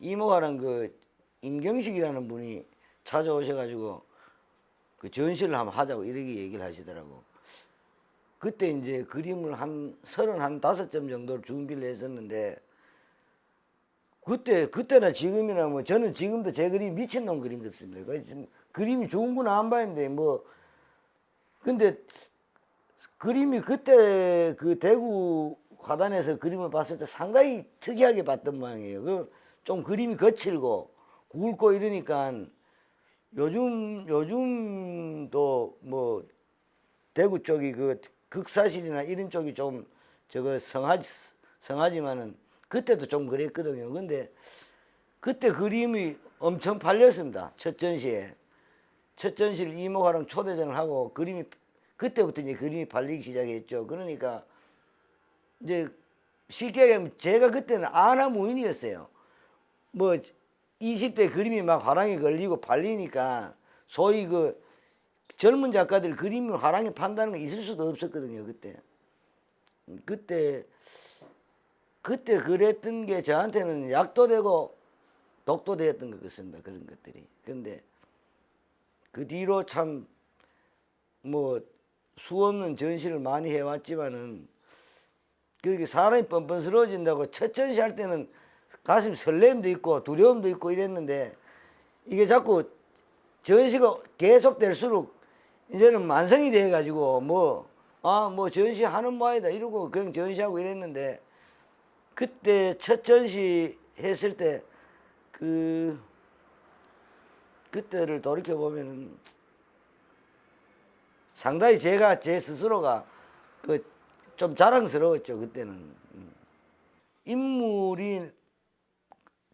이모가는 그 임경식이라는 분이 찾아오셔가지고 그 전시를 한번 하자고 이렇게 얘기를 하시더라고. 그때 이제 그림을 한 35점 정도를 준비를 했었는데, 그때나 지금이나 뭐 저는 지금도 제 그림 미친놈 그림 같습니다. 지금 그림이 좋은구나 안 봐는데 뭐, 근데 그림이 그때 그 대구 화단에서 그림을 봤을 때 상당히 특이하게 봤던 모양이에요. 그 좀 그림이 거칠고 굵고 이러니까 요즘도 뭐 대구 쪽이 그 극사실이나 이런 쪽이 좀 저거 성하지만은 그때도 좀 그랬거든요. 근데 그때 그림이 엄청 팔렸습니다. 첫 전시에. 첫 전시를 이모가랑 초대전을 하고 그림이 그때부터 이제 그림이 팔리기 시작했죠. 그러니까 이제 쉽게 얘기하면 제가 그때는 아나무인이었어요. 뭐 20대 그림이 막 화랑에 걸리고 팔리니까 소위 그 젊은 작가들 그림이 화랑에 판다는 게 있을 수도 없었거든요. 그때 그랬던 게 저한테는 약도 되고 독도 되었던 것 같습니다. 그런 것들이. 그런데 그 뒤로 참 뭐 수없는 전시를 많이 해왔지만은 그게 사람이 뻔뻔스러워진다고 첫 전시 할 때는 가슴 설렘도 있고 두려움도 있고 이랬는데, 이게 자꾸 전시가 계속 될수록 이제는 만성이 돼 가지고 뭐 전시하는 모양이다 이러고 그냥 전시하고 이랬는데, 그때 첫 전시 했을 때 그때를 돌이켜 보면은 상당히 제 스스로가 좀 자랑스러웠죠. 그때는 인물이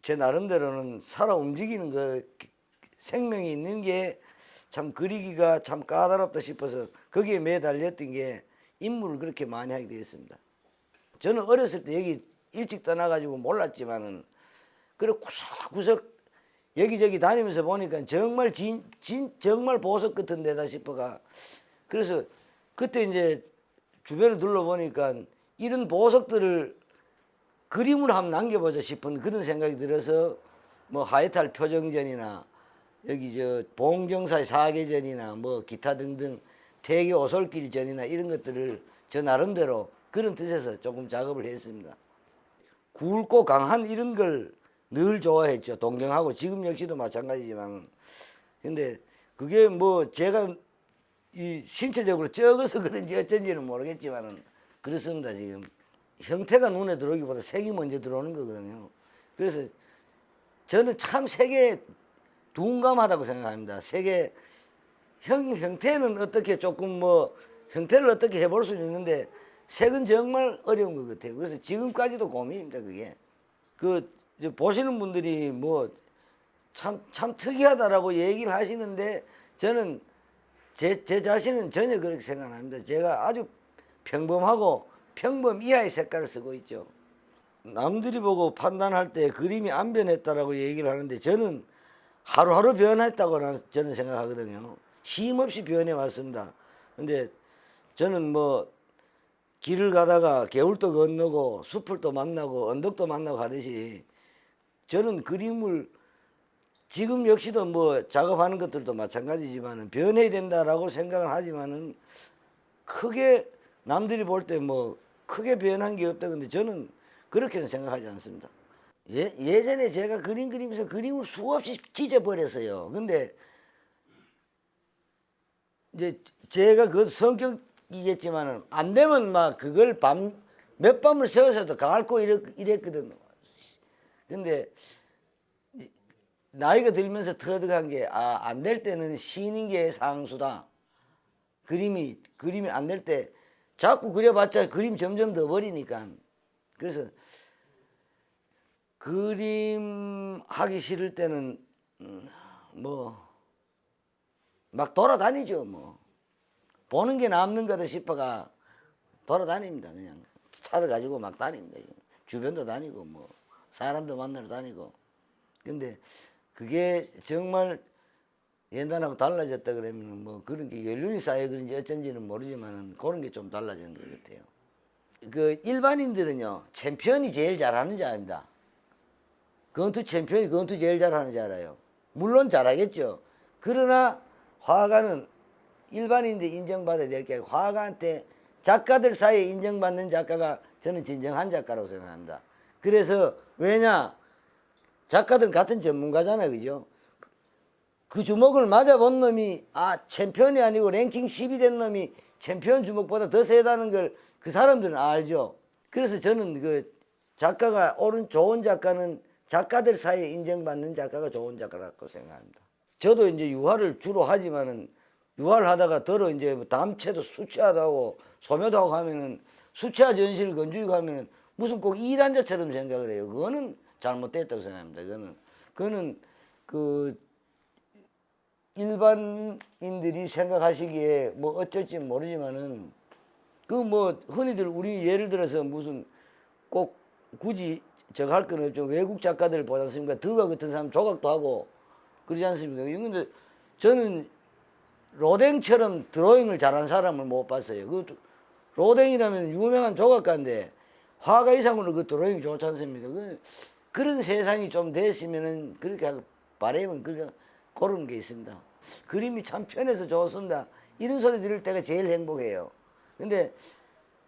제 나름대로는 살아 움직이는 생명이 있는 게 참 그리기가 참 까다롭다 싶어서 거기에 매달렸던 게 인물을 그렇게 많이 하게 되었습니다. 저는 어렸을 때 여기 일찍 떠나가지고 몰랐지만은 그래 구석구석 여기저기 다니면서 보니까 정말 정말 보석 같은 데다 싶어가, 그래서 그때 이제 주변을 둘러보니까 이런 보석들을 그림으로 한번 남겨보자 싶은 그런 생각이 들어서 뭐 하회탈 표정전이나 여기 저 봉경사의 사계전이나 뭐 기타 등등 대개 오솔길전이나 이런 것들을 저 나름대로 그런 뜻에서 조금 작업을 했습니다. 굵고 강한 이런 걸 늘 좋아했죠. 동경하고 지금 역시도 마찬가지지만. 근데 그게 뭐 제가 이 신체적으로 적어서 그런지 어쩐지는 모르겠지만은 그렇습니다. 지금 형태가 눈에 들어오기보다 색이 먼저 들어오는 거거든요. 그래서 저는 참 색에 둔감하다고 생각합니다. 색의 형태는 어떻게 조금 뭐 형태를 어떻게 해볼 수는 있는데 색은 정말 어려운 것 같아요. 그래서 지금까지도 고민입니다. 그게 보시는 분들이 뭐 참 특이하다라고 얘기를 하시는데 저는 제 자신은 전혀 그렇게 생각 안 합니다. 제가 아주 평범하고 평범 이하의 색깔을 쓰고 있죠. 남들이 보고 판단할 때 그림이 안 변했다라고 얘기를 하는데 저는 하루하루 변했다고 저는 생각하거든요. 쉼없이 변해 왔습니다. 근데 저는 뭐 길을 가다가 개울도 건너고 숲을 또 만나고 언덕도 만나고 가듯이 저는 그림을 지금 역시도 뭐 작업하는 것들도 마찬가지지만 변해야 된다라고 생각을 하지만은 크게 남들이 볼 때 뭐 크게 변한 게 없다. 근데 저는 그렇게는 생각하지 않습니다. 예전에 제가 그림 그리면서 그림을 수없이 찢어버렸어요. 근데 이제 제가 그 성격이겠지만은 안 되면 막 그걸 몇 밤을 새워서도 닳고 이랬거든. 근데 나이가 들면서 터득한 게 안 될 때는 쉬는 게 상수다. 그림이 안 될 때 자꾸 그려봤자 그림 점점 더 버리니까. 그래서 그림 하기 싫을 때는 뭐 막 돌아다니죠. 뭐 보는 게 남는 거다 싶어가 돌아다닙니다. 그냥 차를 가지고 막 다닙니다. 주변도 다니고 뭐 사람도 만나러 다니고. 근데 그게 정말 옛날하고 달라졌다 그러면 뭐 그런 게 연륜이 쌓여 그런지 어쩐지는 모르지만 그런 게 좀 달라진 것 같아요. 그 일반인들은요 챔피언이 제일 잘하는 자입니다. 권투 챔피언이 권투 제일 잘하는지 알아요. 물론 잘하겠죠. 그러나 화가는 일반인들 인정받아야 될 게 아니고 화가한테 작가들 사이에 인정받는 작가가 저는 진정한 작가라고 생각합니다. 그래서 왜냐? 작가들은 같은 전문가잖아요. 그죠? 그 주먹을 맞아본 놈이 챔피언이 아니고 랭킹 10이 된 놈이 챔피언 주먹보다 더 세다는 걸 그 사람들은 알죠. 그래서 저는 그 작가가 좋은 작가는 작가들 사이에 인정받는 작가가 좋은 작가라고 생각합니다. 저도 이제 유화를 주로 하지만은 유화를 하다가 더러 이제 담채도 수채화하고 소묘도 하고 하면은 수채화 전시를 건조기고 하면은 무슨 꼭 이단자처럼 생각을 해요. 그거는 잘못됐다고 생각합니다. 그거는 그 일반인들이 생각하시기에 뭐 어쩔지 모르지만은 그 뭐 흔히들 우리 예를 들어서 무슨 꼭 굳이 저거 할 건 없죠. 외국 작가들 보지 않습니까? 드가 같은 사람 조각도 하고 그러지 않습니까? 근데 저는 로댕처럼 드로잉을 잘하는 사람을 못 봤어요. 그 로댕이라면 유명한 조각가인데 화가 이상으로 그 드로잉이 좋지 않습니까? 그런 세상이 좀 됐으면은 그렇게 바라면 그런 게 있습니다. 그림이 참 편해서 좋습니다. 이런 소리 들을 때가 제일 행복해요. 근데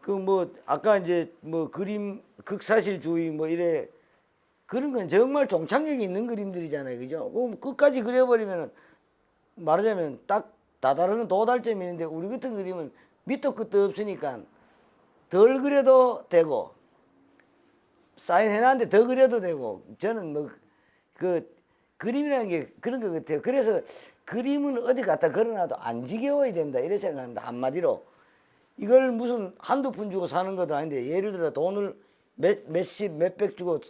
그 뭐 아까 이제 뭐 그림 극사실주의 뭐 이래 그런 건 정말 종착역이 있는 그림들이잖아요. 그죠? 그럼 끝까지 그려버리면은 말하자면 딱 다다르는 도달점이 있는데 우리 같은 그림은 밑도 끝도 없으니까 덜 그려도 되고 사인해놨는데 더 그려도 되고 저는 뭐 그 그림이라는 게 그런 것 같아요. 그래서 그림은 어디 갖다 걸어놔도 안 지겨워야 된다 이렇게 생각합니다. 한마디로 이걸 무슨 한두 푼 주고 사는 것도 아닌데 예를 들어 돈을 몇십 몇백 주고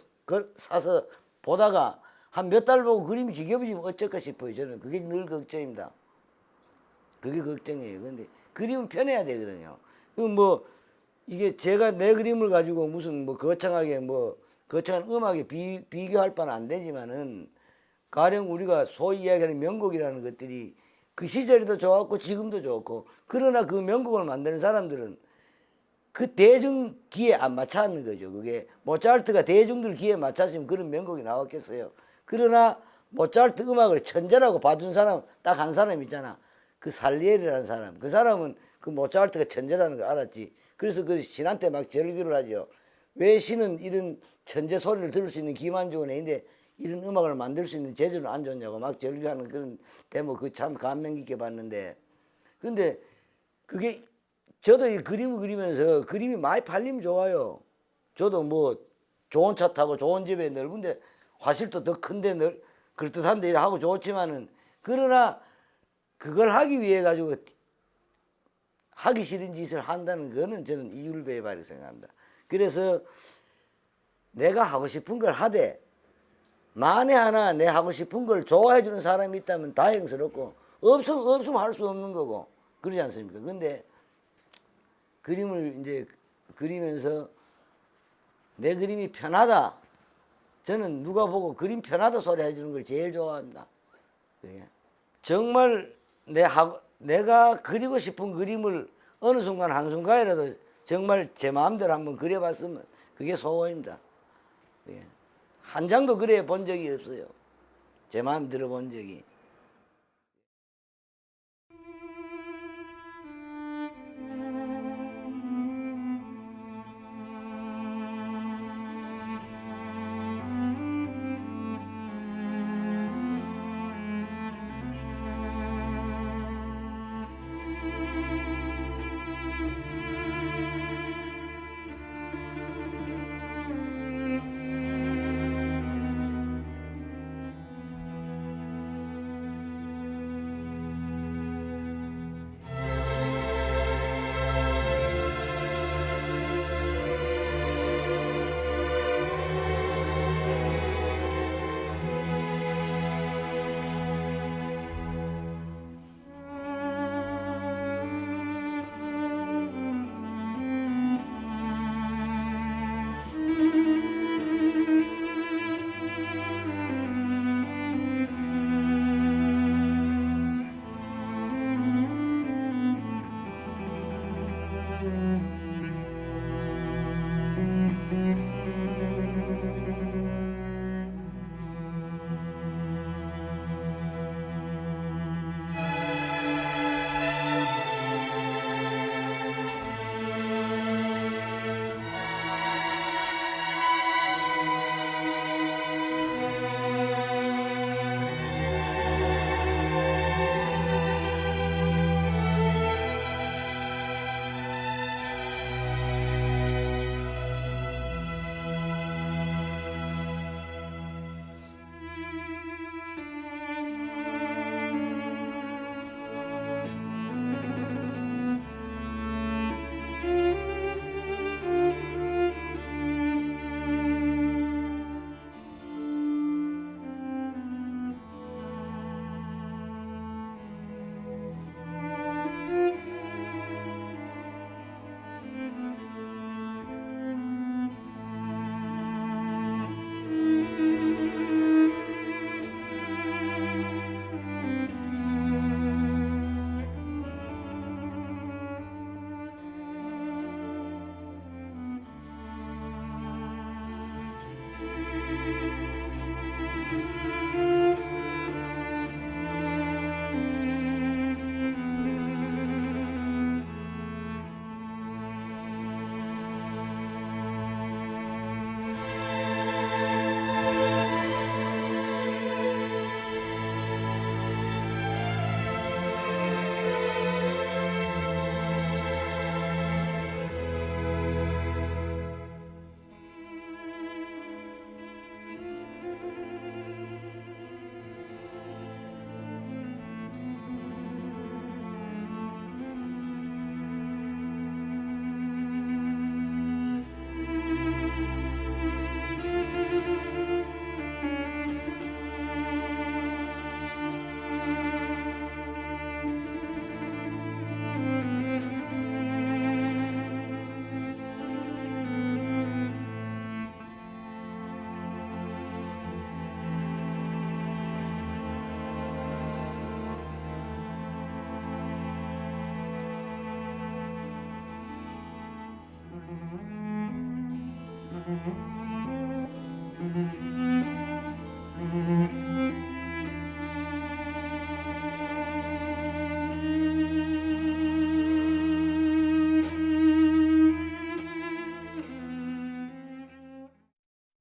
사서 보다가 한 몇 달 보고 그림이 지겨워지면 어쩔까 싶어요. 저는 그게 늘 걱정입니다. 그게 걱정이에요. 근데 그림은 편해야 되거든요. 뭐 이게 제가 내 그림을 가지고 무슨 뭐 거창하게 뭐 거창한 음악에 비교할 바는 안 되지만은 가령 우리가 소위 이야기하는 명곡이라는 것들이 그 시절에도 좋았고 지금도 좋고 그러나 그 명곡을 만드는 사람들은 그 대중 귀에 안 맞춰는 거죠. 그게 모차르트가 대중들 귀에 맞췄으면 그런 명곡이 나왔겠어요. 그러나 모차르트 음악을 천재라고 봐준 사람 딱 한 사람 있잖아. 그 살리에리라는 사람. 그 사람은 그 모차르트가 천재라는 걸 알았지. 그래서 그 신한테 막 절규를 하죠. 왜 신은 이런 천재 소리를 들을 수 있는 기만주은 애인데 이런 음악을 만들 수 있는 재주를 안 줬냐고 막 절규하는 그런 대목 그 참 감명 깊게 봤는데 근데 그게 저도 이 그림을 그리면서 그림이 많이 팔리면 좋아요. 저도 뭐 좋은 차 타고 좋은 집에 넓은데 화실도 더 큰데 그럴듯한데 하고 좋지만은 그러나 그걸 하기 위해 가지고 하기 싫은 짓을 한다는 거는 저는 이율배반이라고 생각합니다. 그래서 내가 하고 싶은 걸 하되 만에 하나 내 하고 싶은 걸 좋아해 주는 사람이 있다면 다행스럽고 없으면 할 수 없는 거고 그러지 않습니까? 근데 그림을 이제 그리면서 내 그림이 편하다. 저는 누가 보고 그림 편하다 소리 해주는 걸 제일 좋아합니다. 정말 내가 그리고 싶은 그림을 어느 순간 한순간이라도 정말 제 마음대로 한번 그려봤으면 그게 소원입니다. 한 장도 그려 본 적이 없어요. 제 마음 들어본 적이.